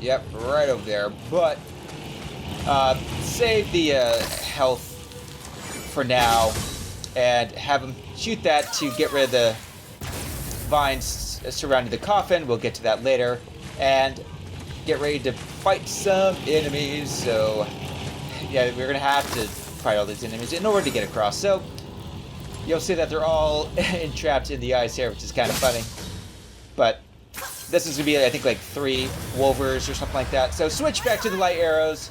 Yep, right over there. But save the health for now and have him shoot that to get rid of the vines surrounding the coffin. We'll get to that later. And get ready to fight some enemies. So, yeah, we're going to have to fight all these enemies in order to get across. So, you'll see that they're all entrapped in the ice here, which is kind of funny. But this is going to be, I think, like 3 Wulvers or something like that. So switch back to the light arrows.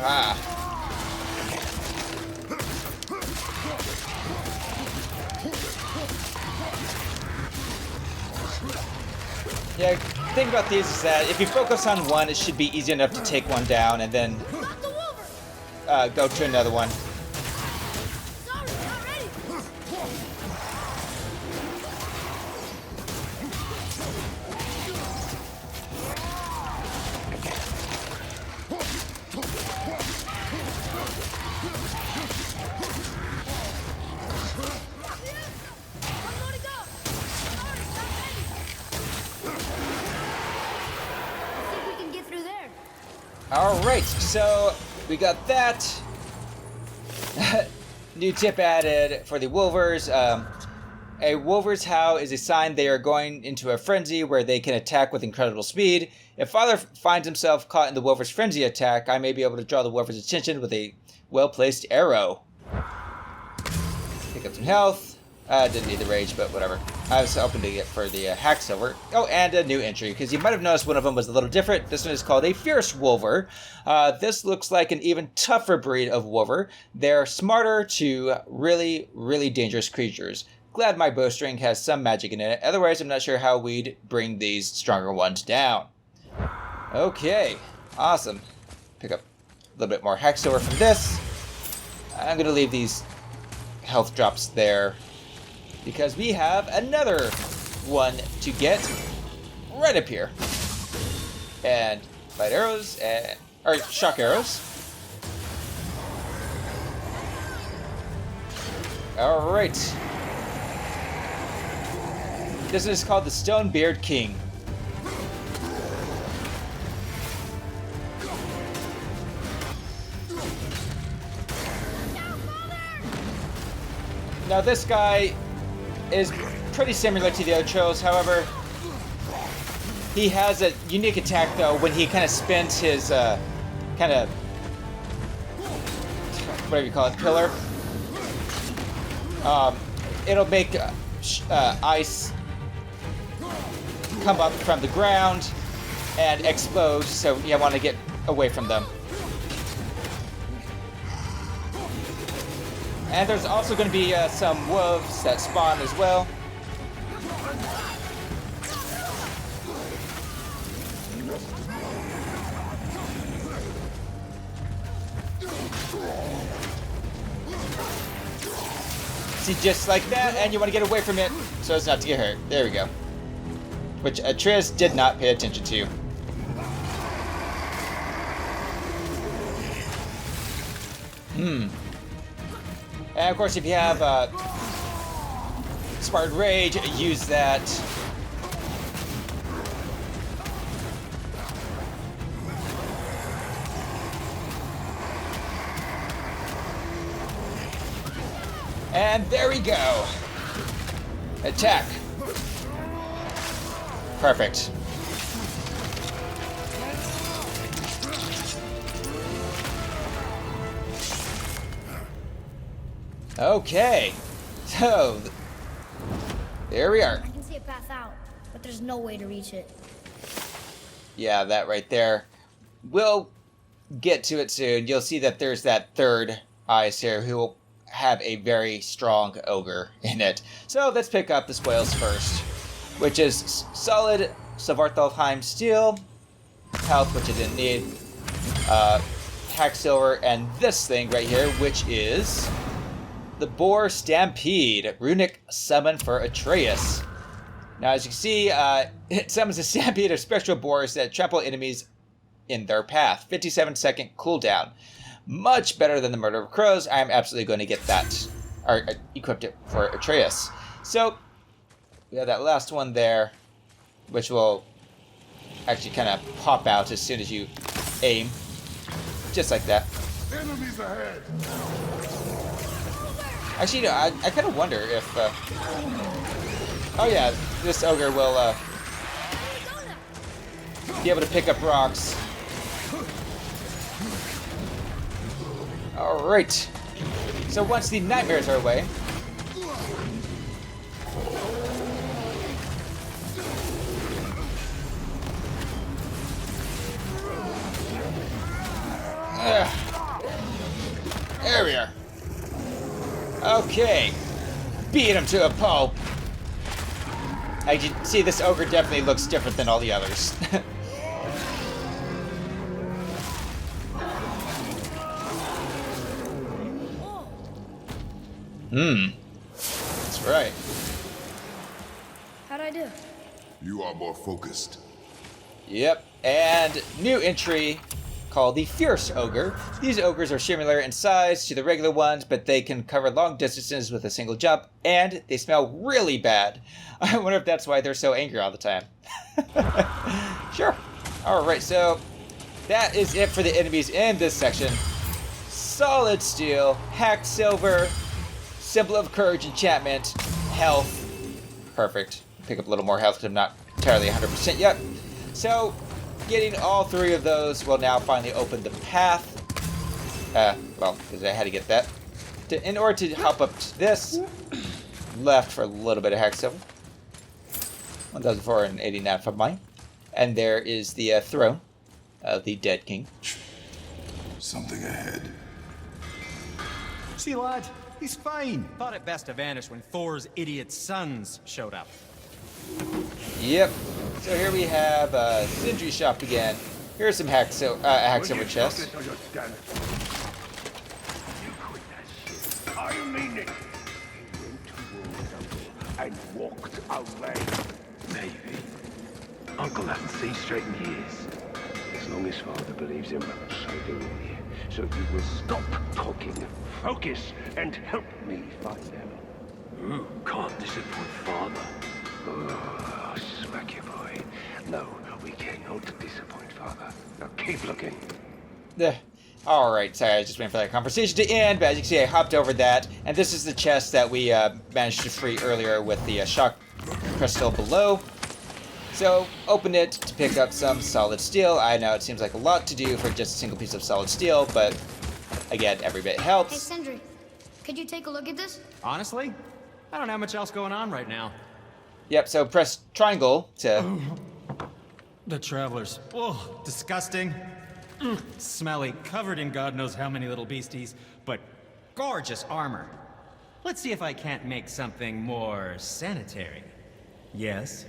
Ah. Yeah, the thing about these is that if you focus on one, it should be easy enough to take one down and then go to another one. Alright, so we got that. New tip added for the Wulvers. A Wulver's Howl is a sign they are going into a frenzy where they can attack with incredible speed. If Father finds himself caught in the Wulver's frenzy attack, I may be able to draw the Wulver's attention with a well-placed arrow. Pick up some health. Didn't need the rage, but whatever. I was hoping to get for the Hacksilver. Oh, and a new entry, because you might have noticed one of them was a little different. This one is called a Fierce Wulver. This looks like an even tougher breed of Wulver. They're smarter to really, really dangerous creatures. Glad my bowstring has some magic in it. Otherwise, I'm not sure how we'd bring these stronger ones down. Okay, awesome. Pick up a little bit more Hacksilver from this. I'm going to leave these health drops there, because we have another one to get right up here. And light arrows, or shock arrows. Alright. This is called the Stonebeard King. Now this guy is pretty similar to the Ochos, however, he has a unique attack though when he kind of spins his kind of whatever you call it, pillar. It'll make ice come up from the ground and explode, so you want to get away from them. And there's also going to be some wolves that spawn as well. See, just like that, and you want to get away from it so as not to get hurt. There we go. Which Triz did not pay attention to. And of course, if you have Spartan Rage, use that. And there we go. Attack. Perfect. Okay, so there we are. I can see a path out, but there's no way to reach it. Yeah, that right there. We'll get to it soon. You'll see that there's that third ice here who will have a very strong ogre in it. So let's pick up the spoils first, which is solid Svartalfheim steel, health, which I didn't need, Hacksilver, and this thing right here, which is the Boar Stampede, Runic summon for Atreus. Now, as you can see, it summons a stampede of spectral boars that trample enemies in their path. 57-second cooldown. much better than the Murder of Crows. I'm absolutely going to get that, or equipped it for Atreus. So we have that last one there, which will actually kind of pop out as soon as you aim, just like that. Enemies ahead. Actually, you know, I kind of wonder if, oh yeah, this ogre will be able to pick up rocks. All right. So once the nightmares are away, there we are. Okay, beat him to a pulp. As you can see, this ogre definitely looks different than all the others. That's right. How'd I do? You are more focused. Yep, and new entry called the Fierce Ogre. These ogres are similar in size to the regular ones, but they can cover long distances with a single jump, and they smell really bad. I wonder if that's why they're so angry all the time. Sure. Alright, so that is it for the enemies in this section. Solid Steel, Hacksilver, Symbol of Courage, Enchantment, Health. Perfect. Pick up a little more health because I'm not entirely 100% yet. So, getting all three of those will now finally open the path. Well, because I had to get that. In order to hop up to this, left for a little bit of Hacksilver. 1,489 from mine. And there is the throne of the dead king. Something ahead. See, lad, he's fine. Thought it best to vanish when Thor's idiot sons showed up. Yep. So here we have Sindri shop again. Here's some Hacksilver chests. I mean it. He went towards Uncle and walked away. Maybe. Uncle hasn't seen straight in years. As long as Father believes him, so do we. So you will stop talking, focus, and help me find them. You can't disappoint Father. Oh, smack you, boy. No, we cannot disappoint Father. Now keep looking. Alright, sorry, I was just waiting for that conversation to end, but as you can see, I hopped over that, and this is the chest that we managed to free earlier with the shock crystal below. So, open it to pick up some solid steel. I know it seems like a lot to do for just a single piece of solid steel, but again, every bit Hey, helps. Sindri, could you take a look at this? Honestly, I don't have much else going on right now. Yep, so press triangle to... The travelers. Oh, disgusting. Smelly, covered in God knows how many little beasties, but gorgeous armor. Let's see if I can't make something more sanitary. Yes?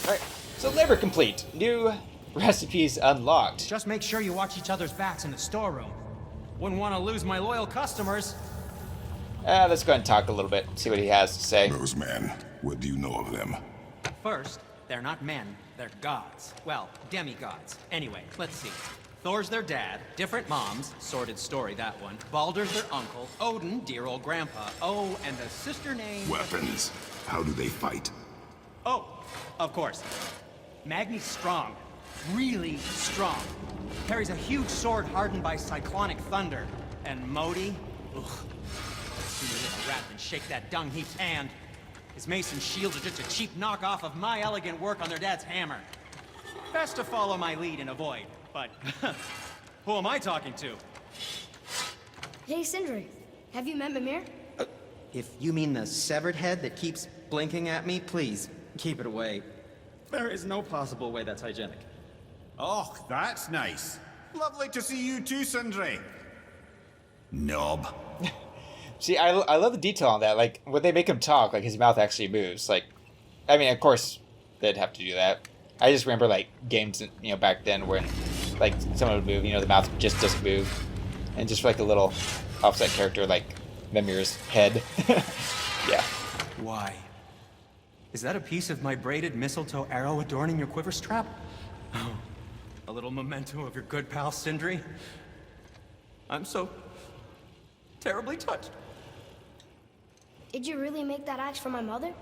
Alright, so labor complete. New recipes unlocked. Just make sure you watch each other's backs in the storeroom. Wouldn't want to lose my loyal customers. Let's go ahead and talk a little bit, see what he has to say. Those men, what do you know of them? First, they're not men, they're gods. Well, demigods. Anyway, let's see. Thor's their dad, different moms, sordid story that one. Baldur's their uncle, Odin, dear old grandpa. Oh, and a sister named... Weapons. How do they fight? Oh, of course. Magni's strong. Really strong. Carries a huge sword hardened by cyclonic thunder. And Modi? Ugh. Sooner hit a rat than shake that dung heap's hand. His mason shields are just a cheap knockoff of my elegant work on their dad's hammer. Best to follow my lead and avoid. But who am I talking to? Hey, Sindri, have you met Mimir? If you mean the severed head that keeps blinking at me, please, keep it away. There is no possible way that's hygienic. Oh, that's nice. Lovely to see you too, Sindri. Knob. See, I love the detail on that. Like, when they make him talk, like, his mouth actually moves. Like, I mean, of course, they'd have to do that. I just remember, like, games, you know, back then when, like, someone would move, you know, the mouth just doesn't move. And just for, like, a little offset character, like Mimir's head. Yeah. Why? Is that a piece of my braided mistletoe arrow adorning your quiver strap? Oh, a little memento of your good pal, Sindri? I'm so terribly touched. Did you really make that axe for my mother?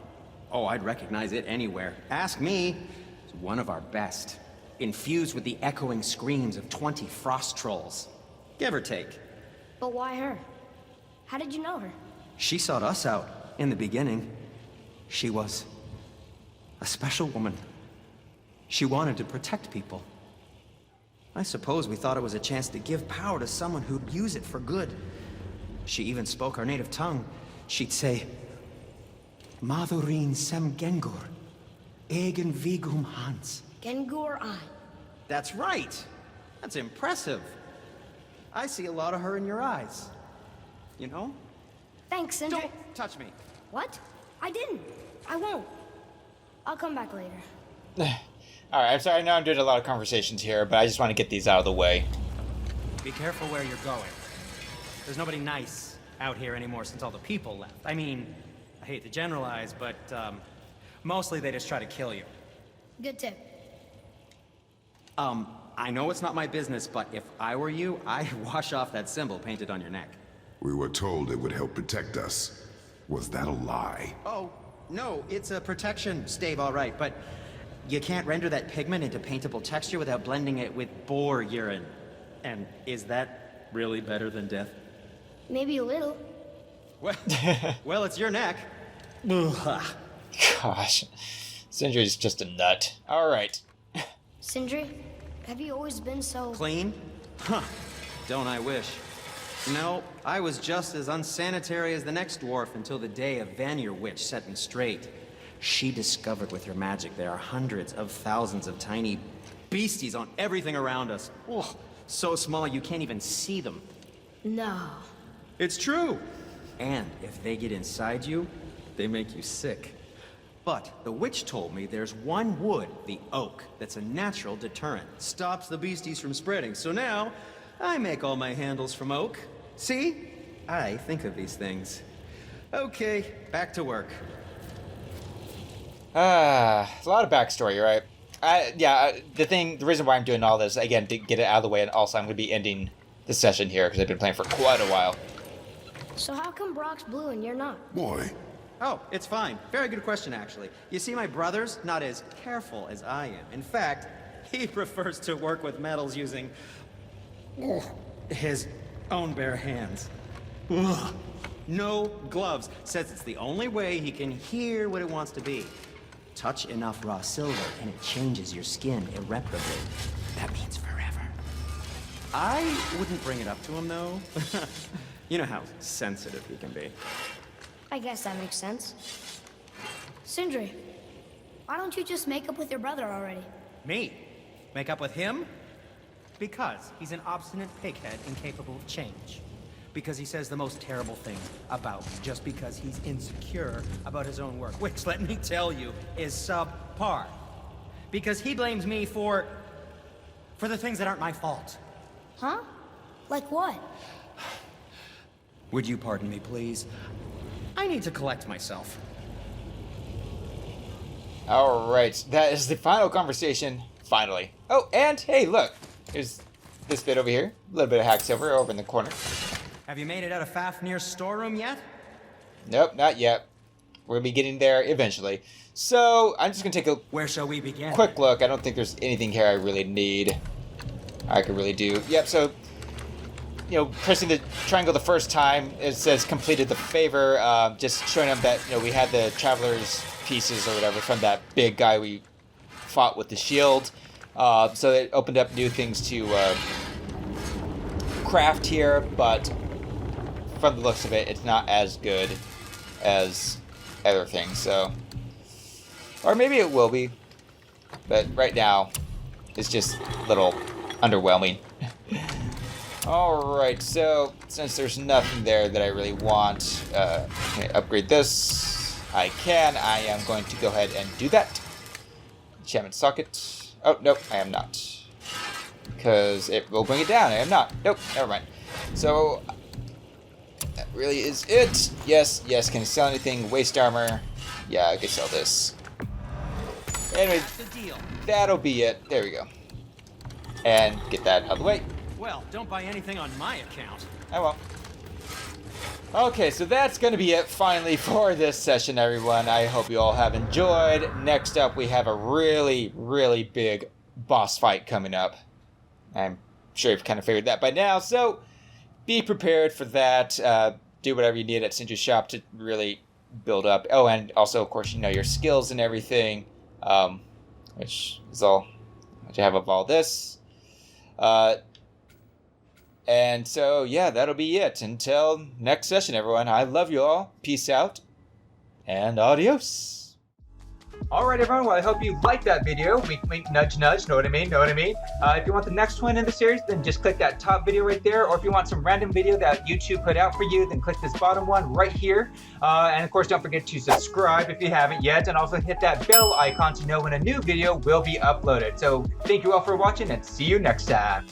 Oh, I'd recognize it anywhere. Ask me. It's one of our best. Infused with the echoing screams of 20 frost trolls. Give or take. But why her? How did you know her? She sought us out in the beginning. She was a special woman. She wanted to protect people. I suppose we thought it was a chance to give power to someone who'd use it for good. She even spoke our native tongue. She'd say, Madurin sem Gengur, egen vigum Hans. Gengur I. That's right. That's impressive. I see a lot of her in your eyes. You know? Thanks, Sindri. Don't touch me. What? I didn't. I won't. I'll come back later. Alright, I'm sorry, I know I'm doing a lot of conversations here, but I just want to get these out of the way. Be careful where you're going. There's nobody nice out here anymore since all the people left. I mean, I hate to generalize, but mostly they just try to kill you. Good tip. I know it's not my business, but if I were you, I'd wash off that symbol painted on your neck. We were told it would help protect us. Was that a lie? Oh, no, it's a protection stave, all right, but you can't render that pigment into paintable texture without blending it with boar urine. And is that really better than death? Maybe a little. Well, well, it's your neck. Gosh, Sindri's just a nut. Alright. Sindri, have you always been so... Clean? Huh. Don't I wish. No, I was just as unsanitary as the next dwarf until the day a Vanir witch set me straight. She discovered with her magic there are hundreds of thousands of tiny beasties on everything around us. Oh, so small you can't even see them. No. It's true. And if they get inside you, they make you sick. But the witch told me there's one wood, the oak, that's a natural deterrent. Stops the beasties from spreading. So now, I make all my handles from oak. See? I think of these things. Okay, back to work. A lot of backstory, right? The reason why I'm doing all this, again, to get it out of the way, and also I'm going to be ending the session here, because I've been playing for quite a while. So how come Brock's blue and you're not? Boy, Oh, it's fine. Very good question, actually. You see, my brother's not as careful as I am. In fact, he prefers to work with metals using his own bare hands. Ugh. No gloves. Says it's the only way he can hear what it wants to be. Touch enough raw silver and it changes your skin irreparably. That means forever. I wouldn't bring it up to him, though. You know how sensitive he can be. I guess that makes sense. Sindri, why don't you just make up with your brother already? Me? Make up with him? Because he's an obstinate pighead incapable of change. Because he says the most terrible things about me, just because he's insecure about his own work, which, let me tell you, is subpar. Because he blames me for the things that aren't my fault. Huh? Like what? Would you pardon me, please? I need to collect myself. Alright, that is the final conversation, finally. Oh, and hey, look, there's this bit over here. A little bit of Hacksilver over in the corner. Have you made it out of Fafnir's storeroom yet? Nope, not yet. We'll be getting there eventually. So, I'm just going to take a Where shall we begin? quick look. I don't think there's anything here I really need. I could really do. Yep, so, you know, pressing the triangle the first time, it says completed the favor, just showing them that, you know, we had the traveler's pieces or whatever from that big guy we fought with the shield. So it opened up new things to craft here, but from the looks of it, it's not as good as other things, so... Or maybe it will be, but right now, it's just a little underwhelming. Alright, so since there's nothing there that I really want, can I upgrade this? I can. I am going to go ahead and do that. Enchantment socket. Oh, nope, I am not. Because it will bring it down. I am not. Nope, never mind. So, that really is it. Yes, yes, can I sell anything? Waste armor. Yeah, I can sell this. Anyway, The deal. that'll be it. There we go. And get that out of the way. Well, don't buy anything on my account. I won't. Okay, so that's going to be it finally for this session, everyone. I hope you all have enjoyed. Next up, we have a really, really big boss fight coming up. I'm sure you've kind of figured that by now, so be prepared for that. Do whatever you need at Sindri's shop to really build up. Oh, and also, of course, you know, your skills and everything, which is all that you have of all this. And so, yeah, that'll be it. Until next session, everyone. I love you all. Peace out. And adios. Alright, everyone. Well, I hope you liked that video. Wink, wink, nudge, nudge. Know what I mean? Know what I mean? If you want the next one in the series, then just click that top video right there. Or if you want some random video that YouTube put out for you, then click this bottom one right here. And of course, don't forget to subscribe if you haven't yet. And also hit that bell icon to know when a new video will be uploaded. So, thank you all for watching and see you next time.